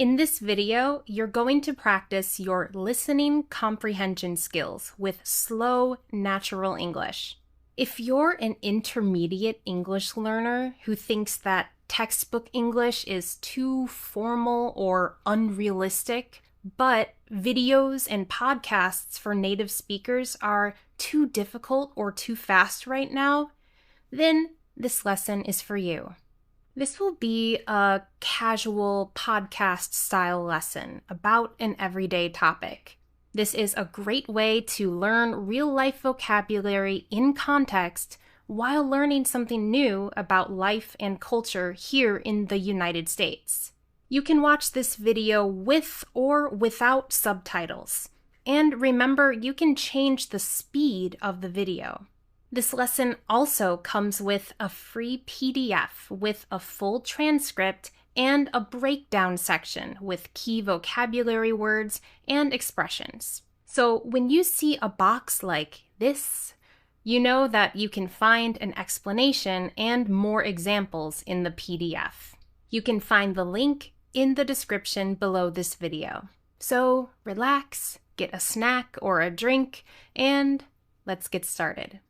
In this video, you're going to practice your listening comprehension skills with slow, natural English. If you're an intermediate English learner who thinks that textbook English is too formal or unrealistic, but videos and podcasts for native speakers are too difficult or too fast right now, then this lesson is for you. This will be a casual podcast-style lesson about an everyday topic. This is a great way to learn real-life vocabulary in context while learning something new about life and culture here in the United States. You can watch this video with or without subtitles. And remember, you can change the speed of the video. This lesson also comes with a free PDF with a full transcript and a breakdown section with key vocabulary words and expressions. So when you see a box like this, you know that you can find an explanation and more examples in the PDF. You can find the link in the description below this video. So relax, get a snack or a drink, and let's get started.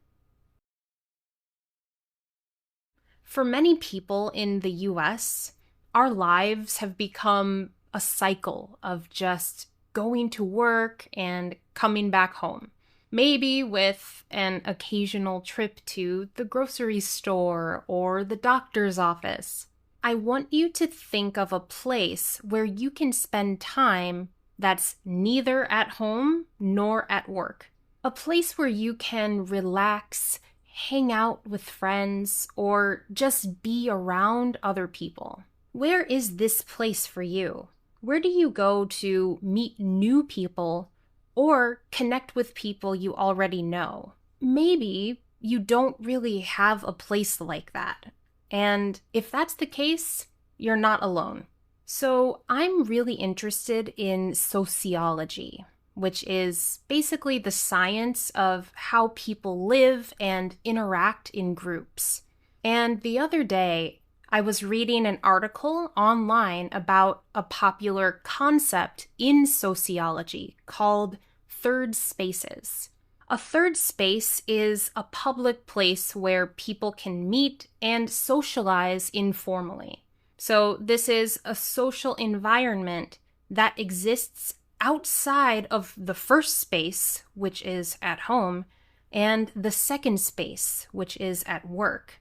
For many people in the US, our lives have become a cycle of just going to work and coming back home. Maybe with an occasional trip to the grocery store or the doctor's office. I want you to think of a place where you can spend time that's neither at home nor at work. A place where you can relax, hang out with friends, or just be around other people. Where is this place for you? Where do you go to meet new people or connect with people you already know? Maybe you don't really have a place like that. And if that's the case, you're not alone. So I'm really interested in sociology, which is basically the science of how people live and interact in groups. And the other day, I was reading an article online about a popular concept in sociology called third spaces. A third space is a public place where people can meet and socialize informally. So this is a social environment that exists outside of the first space, which is at home, and the second space, which is at work.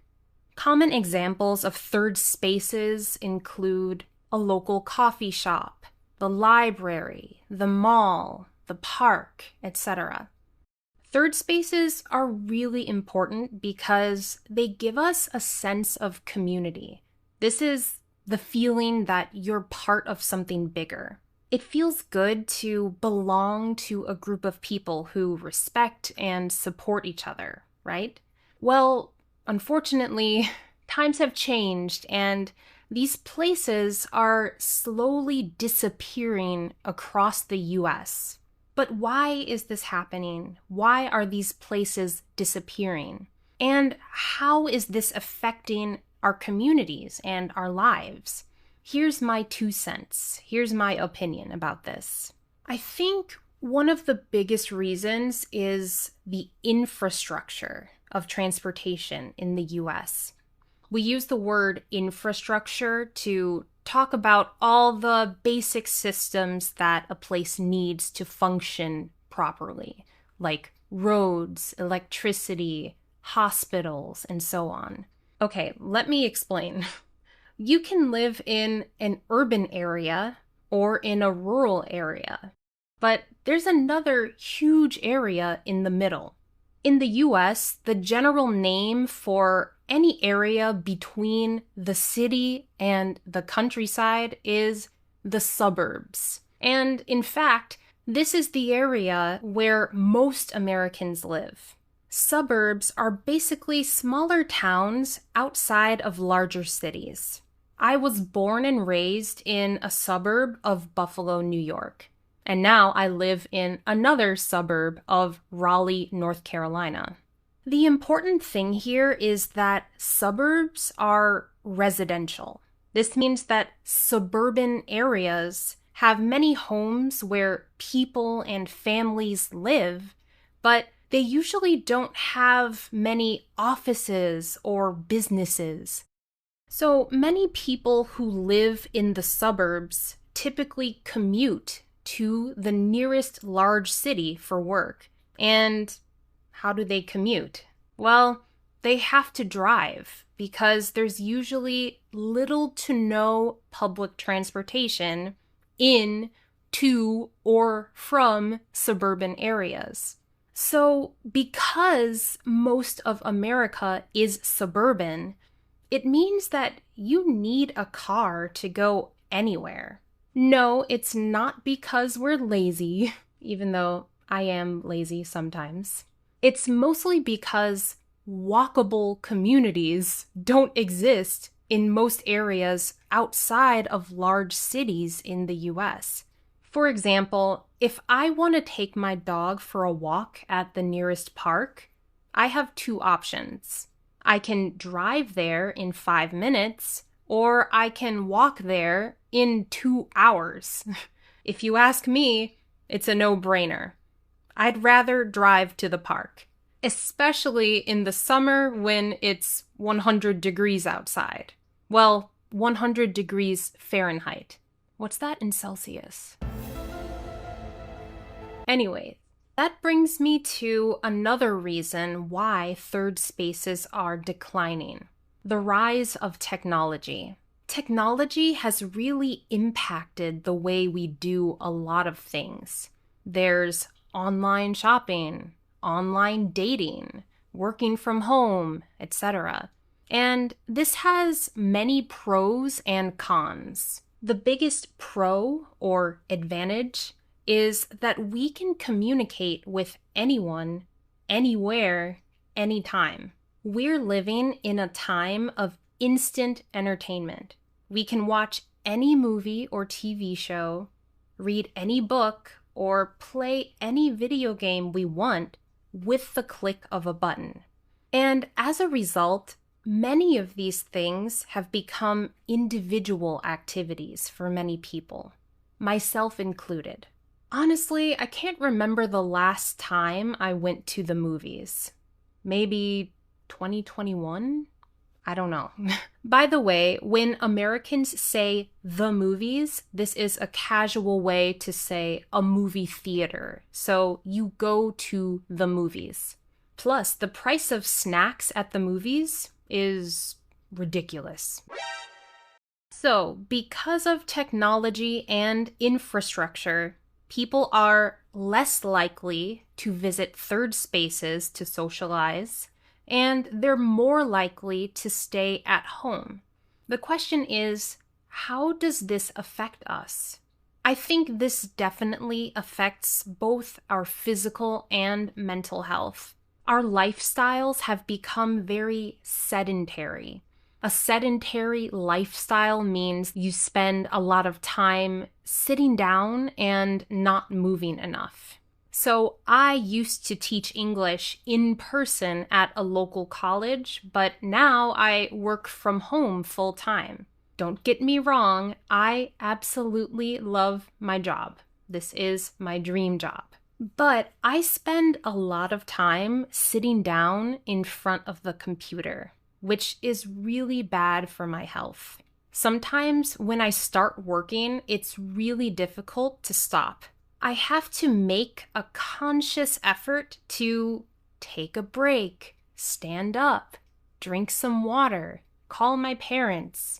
Common examples of third spaces include a local coffee shop, the library, the mall, the park, etc. Third spaces are really important because they give us a sense of community. This is the feeling that you're part of something bigger. It feels good to belong to a group of people who respect and support each other, right? Well, unfortunately, times have changed and these places are slowly disappearing across the US. But why is this happening? Why are these places disappearing? And how is this affecting our communities and our lives? Here's my 2 cents. Here's my opinion about this. I think one of the biggest reasons is the infrastructure of transportation in the US. We use the word infrastructure to talk about all the basic systems that a place needs to function properly, like roads, electricity, hospitals, and so on. Okay, let me explain. You can live in an urban area or in a rural area, but there's another huge area in the middle. In the US, the general name for any area between the city and the countryside is the suburbs. And in fact, this is the area where most Americans live. Suburbs are basically smaller towns outside of larger cities. I was born and raised in a suburb of Buffalo, New York. And now I live in another suburb of Raleigh, North Carolina. The important thing here is that suburbs are residential. This means that suburban areas have many homes where people and families live, but they usually don't have many offices or businesses. So many people who live in the suburbs typically commute to the nearest large city for work. And how do they commute? Well, they have to drive because there's usually little to no public transportation in, to, or from suburban areas. So, because most of America is suburban, it means that you need a car to go anywhere. No, it's not because we're lazy, even though I am lazy sometimes. It's mostly because walkable communities don't exist in most areas outside of large cities in the US. For example, if I want to take my dog for a walk at the nearest park, I have two options. I can drive there in 5 minutes, or I can walk there in 2 hours. If you ask me, it's a no-brainer. I'd rather drive to the park, especially in the summer when it's 100 degrees outside. Well, 100 degrees Fahrenheit. What's that in Celsius? Anyway, that brings me to another reason why third spaces are declining: the rise of technology. Technology has really impacted the way we do a lot of things. There's online shopping, online dating, working from home, etc. And this has many pros and cons. The biggest pro or advantage is that we can communicate with anyone, anywhere, anytime. We're living in a time of instant entertainment. We can watch any movie or TV show, read any book, or play any video game we want with the click of a button. And as a result, many of these things have become individual activities for many people, myself included. Honestly, I can't remember the last time I went to the movies. Maybe 2021? I don't know. By the way, when Americans say the movies, this is a casual way to say a movie theater. So you go to the movies. Plus, the price of snacks at the movies is ridiculous. So, because of technology and infrastructure, people are less likely to visit third spaces to socialize, and they're more likely to stay at home. The question is, how does this affect us? I think this definitely affects both our physical and mental health. Our lifestyles have become very sedentary. A sedentary lifestyle means you spend a lot of time sitting down and not moving enough. So I used to teach English in person at a local college, but now I work from home full time. Don't get me wrong, I absolutely love my job. This is my dream job. But I spend a lot of time sitting down in front of the computer, which is really bad for my health. Sometimes when I start working, it's really difficult to stop. I have to make a conscious effort to take a break, stand up, drink some water, call my parents,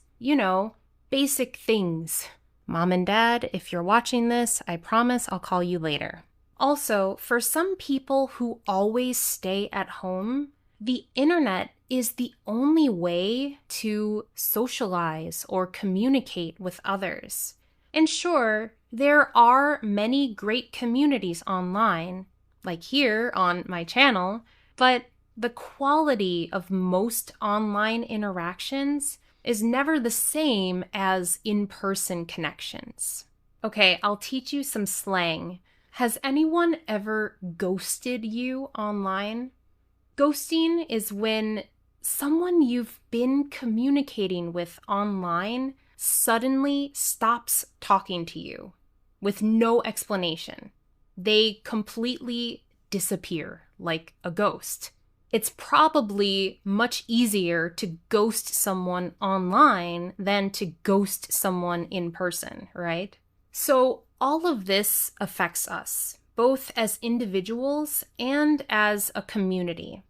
basic things. Mom and Dad, if you're watching this, I promise I'll call you later. Also, for some people who always stay at home, the internet is the only way to socialize or communicate with others. And sure, there are many great communities online, like here on my channel, but the quality of most online interactions is never the same as in-person connections. Okay, I'll teach you some slang. Has anyone ever ghosted you online? Ghosting is when someone you've been communicating with online suddenly stops talking to you with no explanation. They completely disappear like a ghost. It's probably much easier to ghost someone online than to ghost someone in person, right? So all of this affects us, both as individuals and as a community.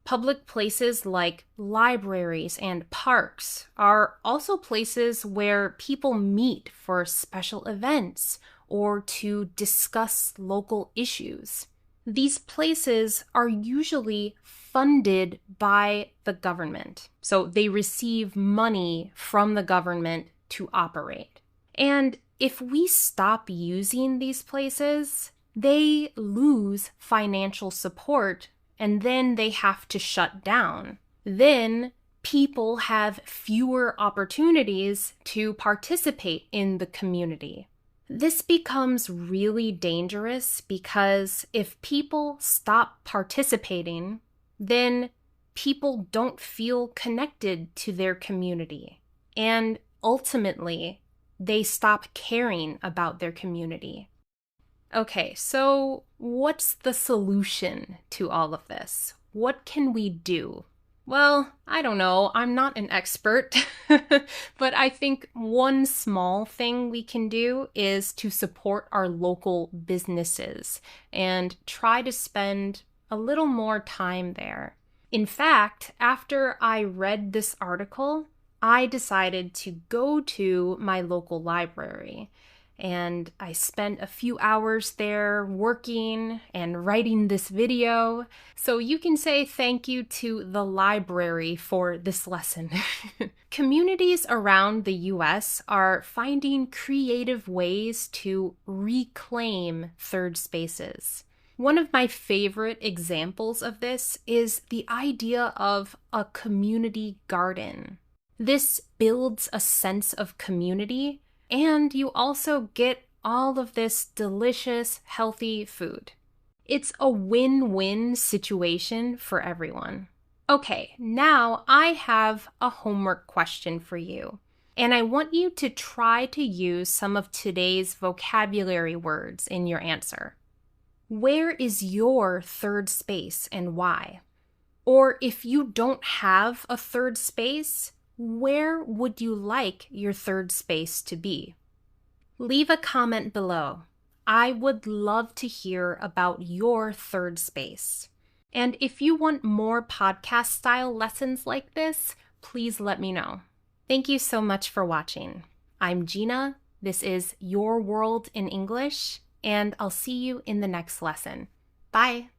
Public places like libraries and parks are also places where people meet for special events or to discuss local issues. These places are usually funded by the government, so they receive money from the government to operate. And if we stop using these places, they lose financial support and then they have to shut down. Then people have fewer opportunities to participate in the community. This becomes really dangerous because if people stop participating, then people don't feel connected to their community. And ultimately, they stop caring about their community. Okay, so what's the solution to all of this? What can we do? Well, I don't know. I'm not an expert, but I think one small thing we can do is to support our local businesses and try to spend a little more time there. In fact, after I read this article, I decided to go to my local library. And I spent a few hours there working and writing this video. So you can say thank you to the library for this lesson. Communities around the US are finding creative ways to reclaim third spaces. One of my favorite examples of this is the idea of a community garden. This builds a sense of community, and you also get all of this delicious, healthy food. It's a win-win situation for everyone. Okay, now I have a homework question for you, and I want you to try to use some of today's vocabulary words in your answer. Where is your third space and why? Or if you don't have a third space, where would you like your third space to be? Leave a comment below. I would love to hear about your third space. And if you want more podcast-style lessons like this, please let me know. Thank you so much for watching. I'm Gina. This is Your World in English, and I'll see you in the next lesson. Bye!